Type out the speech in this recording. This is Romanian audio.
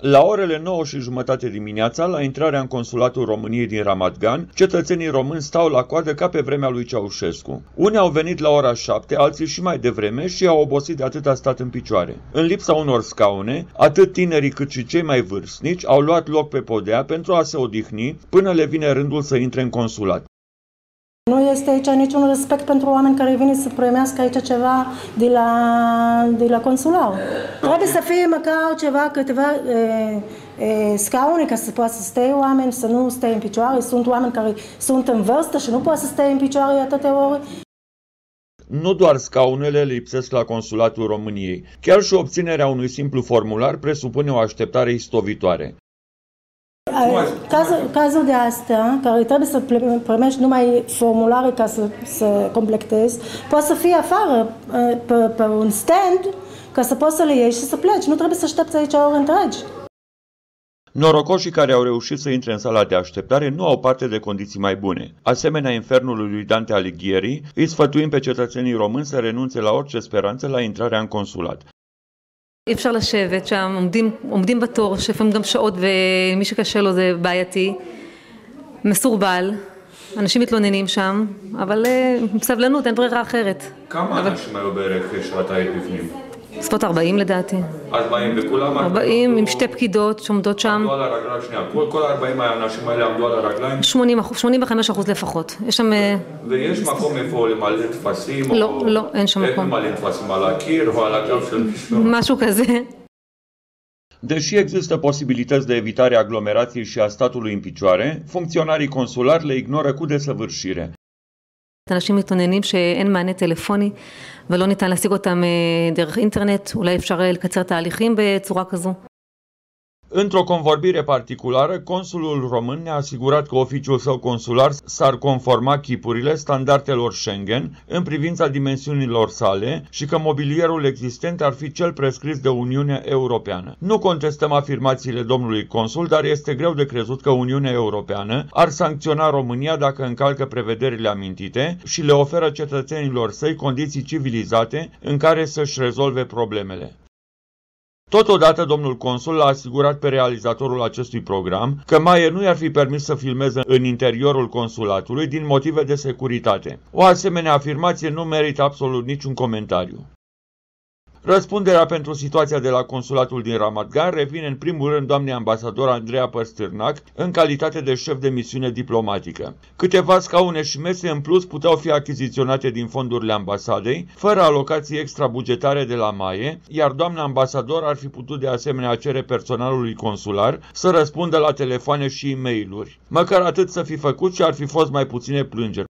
La orele 9:30 dimineața, la intrarea în Consulatul României din Ramat Gan, cetățenii români stau la coadă ca pe vremea lui Ceaușescu. Unii au venit la ora 7, alții și mai devreme și au obosit de atâta stat în picioare. În lipsa unor scaune, atât tinerii cât și cei mai vârstnici au luat loc pe podea pentru a se odihni până le vine rândul să intre în consulat. Nu este aici niciun respect pentru oameni care vin să primească aici ceva de la consulat. Trebuie să fie măcar câteva scaune ca să poată să stea oameni, să nu stea în picioare. Sunt oameni care sunt în vârstă și nu pot să stea în picioare atâtea ore. Nu doar scaunele lipsesc la Consulatul României, chiar și obținerea unui simplu formular presupune o așteptare istovitoare. Cazul de astea, care trebuie să primești numai formulare ca să completezi, poate să fie afară, pe un stand, ca să poți să le iei și să pleci. Nu trebuie să aștepți aici ore întregi. Norocoșii care au reușit să intre în sala de așteptare nu au parte de condiții mai bune. Asemenea infernului lui Dante Alighieri, îi sfătuim pe cetățenii români să renunțe la orice speranță la intrarea în consulat. אי אפשר לשבת שם, עומדים בתור, שלפעמים גם שעות, ומי שקשה לו זה בעייתי, מסורבל, אנשים מתלוננים שם, אבל בסבלנות, אין ברירה אחרת. כמה אנשים היו בערך שאת היית בפנים? בסביבות 40 לדעתי. 40 וכולם? 40 עם שתי פקידות שעומדות שם. עמדו על הרגליים, שנייה, כל 40 האנשים האלה עמדו על הרגליים? 85% לפחות. יש שם... ויש מקום איפה למלא טפסים? לא, אין שם מקום. איך למלא טפסים? על הקיר או על הגב של מישהו? משהו כזה. Deși există posibilități de evitare a aglomerației și a statului în picioare, funcționarii consulari le ignoră cu desăvârșire. אנשים מתלוננים שאין מענה טלפוני ולא ניתן להשיג אותם דרך אינטרנט, אולי אפשר לקצר תהליכים בצורה כזו. Într-o convorbire particulară, consulul român ne-a asigurat că oficiul său consular s-ar conforma chipurile standardelor Schengen în privința dimensiunilor sale și că mobilierul existent ar fi cel prescris de Uniunea Europeană. Nu contestăm afirmațiile domnului consul, dar este greu de crezut că Uniunea Europeană ar sancționa România dacă încalcă prevederile amintite și le oferă cetățenilor săi condiții civilizate în care să-și rezolve problemele. Totodată, domnul consul a asigurat pe realizatorul acestui program că Maier nu i-ar fi permis să filmeze în interiorul consulatului din motive de securitate. O asemenea afirmație nu merită absolut niciun comentariu. Răspunderea pentru situația de la consulatul din Ramat Gan revine în primul rând doamnei ambasador Andreea Păstârnac în calitate de șef de misiune diplomatică. Câteva scaune și mese în plus puteau fi achiziționate din fondurile ambasadei, fără alocații extrabugetare de la MAE, iar doamna ambasador ar fi putut de asemenea cere personalului consular să răspundă la telefoane și e-mail-uri. Măcar atât să fi făcut și ar fi fost mai puține plângeri.